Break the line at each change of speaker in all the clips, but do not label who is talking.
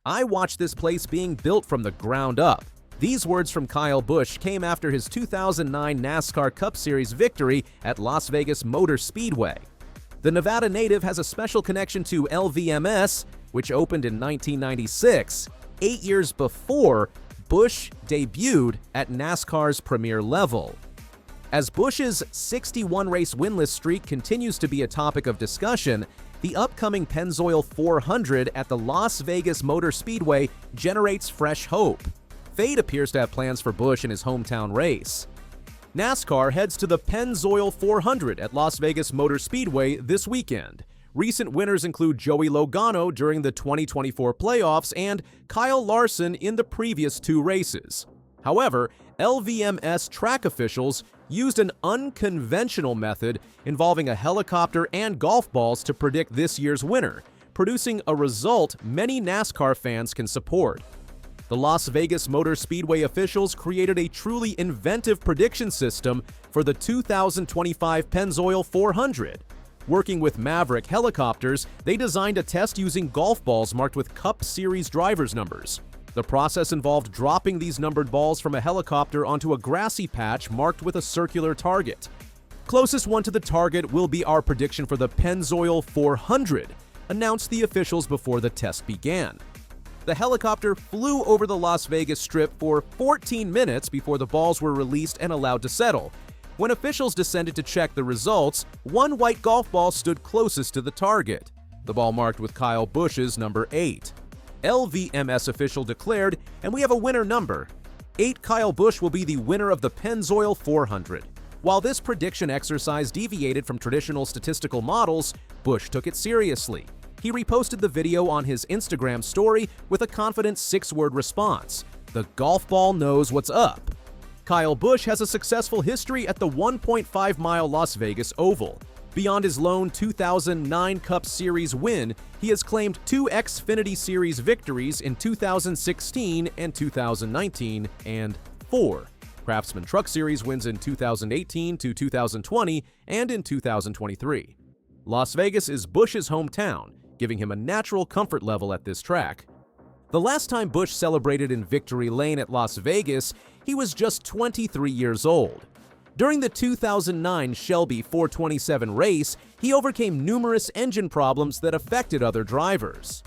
"I watched this place being built from the ground up." These words from Kyle Busch came after his 2009 NASCAR Cup Series victory at Las Vegas Motor Speedway. The Nevada native has a special connection to LVMS, which opened in 1996, 8 years before Busch debuted at NASCAR's premier level. As Busch's 61-race winless streak continues to be a topic of discussion, the upcoming Pennzoil 400 at the Las Vegas Motor Speedway generates fresh hope. Fate appears to have plans for Busch in his hometown race. NASCAR heads to the Pennzoil 400 at Las Vegas Motor Speedway this weekend. Recent winners include Joey Logano during the 2024 playoffs and Kyle Larson in the previous 2 races. However, LVMS track officials used an unconventional method involving a helicopter and golf balls to predict this year's winner, producing a result many NASCAR fans can support. The Las Vegas Motor Speedway officials created a truly inventive prediction system for the 2025 Pennzoil 400. Working with Maverick helicopters, they designed a test using golf balls marked with Cup Series drivers' numbers. The process involved dropping these numbered balls from a helicopter onto a grassy patch marked with a circular target. Closest one to the target will be our prediction for the Pennzoil 400, announced the officials before the test began. The helicopter flew over the Las Vegas Strip for 14 minutes before the balls were released and allowed to settle. When officials descended to check the results, one white golf ball stood closest to the target, the ball marked with Kyle Busch's number 8. LVMS official declared, "And we have a winner number. 8 Kyle Busch will be the winner of the Pennzoil 400. While this prediction exercise deviated from traditional statistical models, Busch took it seriously. He reposted the video on his Instagram story with a confident 6-word response: "The golf ball knows what's up." Kyle Busch has a successful history at the 1.5-mile Las Vegas Oval. Beyond his lone 2009 Cup Series win, he has claimed 2 Xfinity Series victories in 2016 and 2019, and 4 Craftsman Truck Series wins in 2018 to 2020 and in 2023. Las Vegas is Busch's hometown, giving him a natural comfort level at this track. The last time Busch celebrated in Victory Lane at Las Vegas, he was just 23 years old. During the 2009 Shelby 427 race, he overcame numerous engine problems that affected other drivers.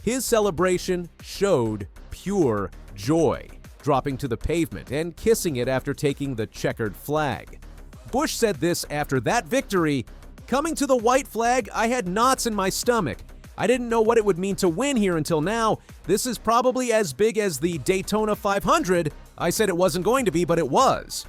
His celebration showed pure joy, dropping to the pavement and kissing it after taking the checkered flag. Busch said this after that victory: "Coming to the white flag, I had knots in my stomach. I didn't know what it would mean to win here until now. This is probably as big as the Daytona 500. I said it wasn't going to be, but it was."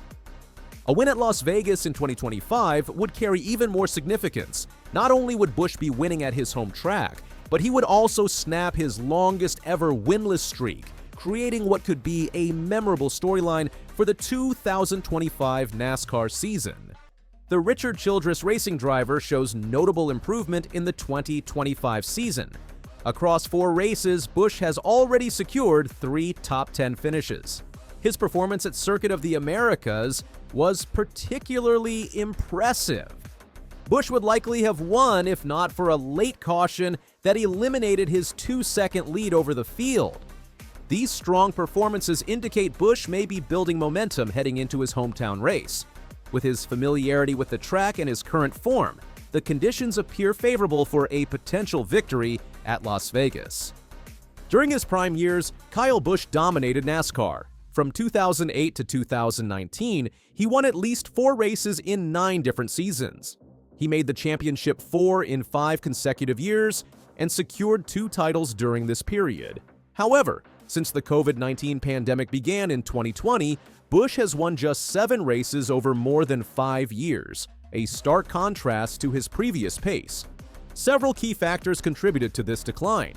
A win at Las Vegas in 2025 would carry even more significance. Not only would Busch be winning at his home track, but he would also snap his longest ever winless streak, creating what could be a memorable storyline for the 2025 NASCAR season. The Richard Childress racing driver shows notable improvement in the 2025 season. Across 4 races, Busch has already secured 3 top 10 finishes. His performance at Circuit of the Americas was particularly impressive. Busch would likely have won if not for a late caution that eliminated his 2-second lead over the field. These strong performances indicate Busch may be building momentum heading into his hometown race. With his familiarity with the track and his current form, the conditions appear favorable for a potential victory at Las Vegas. During his prime years, Kyle Busch dominated NASCAR. From 2008 to 2019, he won at least 4 races in 9 different seasons. He made the championship 4 in 5 consecutive years and secured 2 titles during this period. However, since the COVID-19 pandemic began in 2020, Busch has won just 7 races over more than 5 years, a stark contrast to his previous pace. Several key factors contributed to this decline.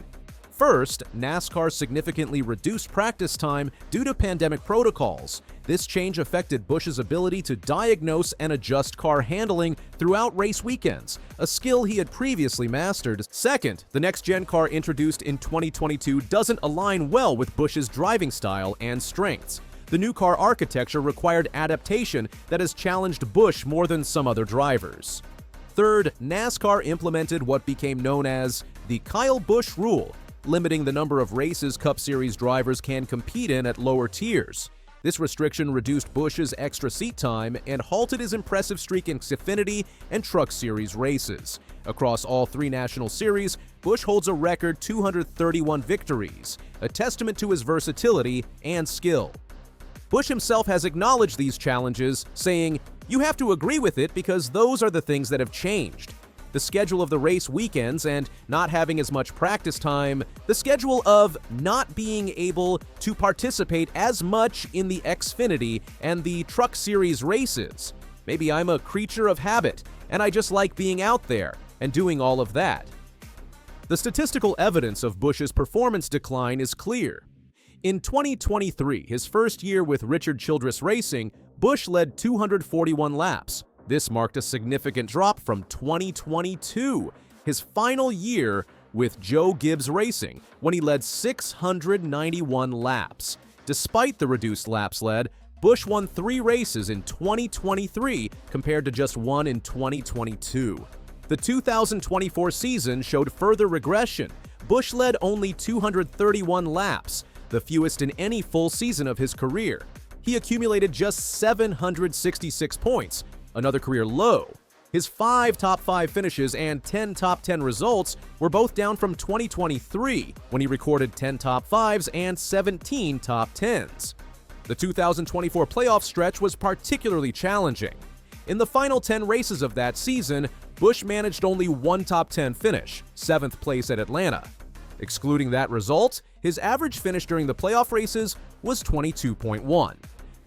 First, NASCAR significantly reduced practice time due to pandemic protocols. This change affected Busch's ability to diagnose and adjust car handling throughout race weekends, a skill he had previously mastered. Second, the next-gen car introduced in 2022 doesn't align well with Busch's driving style and strengths. The new car architecture required adaptation that has challenged Busch more than some other drivers. Third, NASCAR implemented what became known as the Kyle Busch rule, limiting the number of races Cup Series drivers can compete in at lower tiers. This restriction reduced Busch's extra seat time and halted his impressive streak in Xfinity and Truck Series races. Across all three national series, Busch holds a record 231 victories, a testament to his versatility and skill. Busch himself has acknowledged these challenges, saying, "You have to agree with it because those are the things that have changed. The schedule of the race weekends and not having as much practice time, the schedule of not being able to participate as much in the Xfinity and the Truck Series races. Maybe I'm a creature of habit, and I just like being out there and doing all of that." The statistical evidence of Busch's performance decline is clear. In 2023, his first year with Richard Childress Racing, Busch led 241 laps. This marked a significant drop from 2022, his final year with Joe Gibbs Racing, when he led 691 laps. Despite the reduced laps led, Busch won 3 races in 2023 compared to just 1 in 2022. The 2024 season showed further regression. Busch led only 231 laps, the fewest in any full season of his career. He accumulated just 766 points, another career low. His 5 top 5 finishes and 10 top 10 results were both down from 2023, when he recorded 10 top 5s and 17 top 10s. The 2024 playoff stretch was particularly challenging. In the final 10 races of that season, Busch managed only 1 top 10 finish, 7th place at Atlanta. Excluding that result, his average finish during the playoff races was 22.1.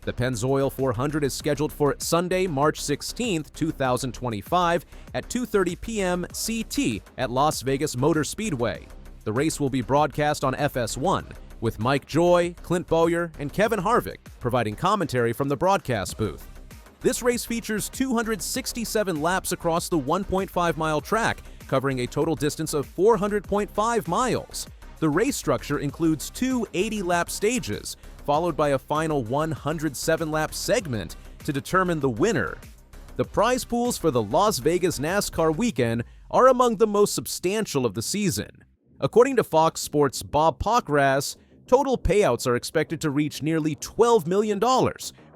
The Pennzoil 400 is scheduled for Sunday, March 16, 2025 at 2:30 p.m. CT at Las Vegas Motor Speedway. The race will be broadcast on FS1, with Mike Joy, Clint Bowyer, and Kevin Harvick providing commentary from the broadcast booth. This race features 267 laps across the 1.5-mile track, covering a total distance of 400.5 miles. The race structure includes 2 80-lap stages, followed by a final 107-lap segment to determine the winner. The prize pools for the Las Vegas NASCAR weekend are among the most substantial of the season. According to Fox Sports' Bob Pockrass, total payouts are expected to reach nearly $12 million,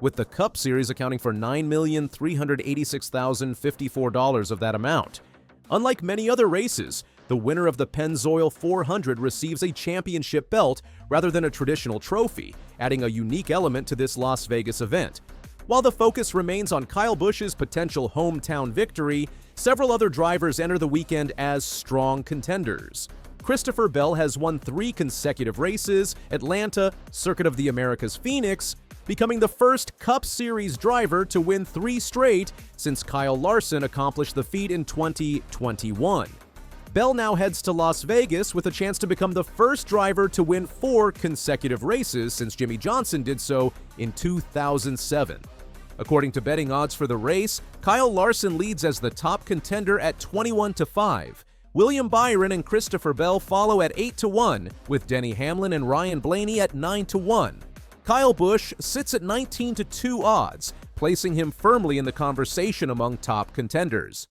with the Cup Series accounting for $9,386,054 of that amount. Unlike many other races, the winner of the Pennzoil 400 receives a championship belt rather than a traditional trophy, adding a unique element to this Las Vegas event. While the focus remains on Kyle Busch's potential hometown victory, several other drivers enter the weekend as strong contenders. Christopher Bell has won 3 consecutive races, Atlanta, Circuit of the Americas Phoenix, becoming the first Cup Series driver to win 3 straight since Kyle Larson accomplished the feat in 2021. Bell now heads to Las Vegas with a chance to become the first driver to win 4 consecutive races since Jimmy Johnson did so in 2007. According to betting odds for the race, Kyle Larson leads as the top contender at 21-5. William Byron and Christopher Bell follow at 8-1, with Denny Hamlin and Ryan Blaney at 9-1. Kyle Busch sits at 19-2 odds, placing him firmly in the conversation among top contenders.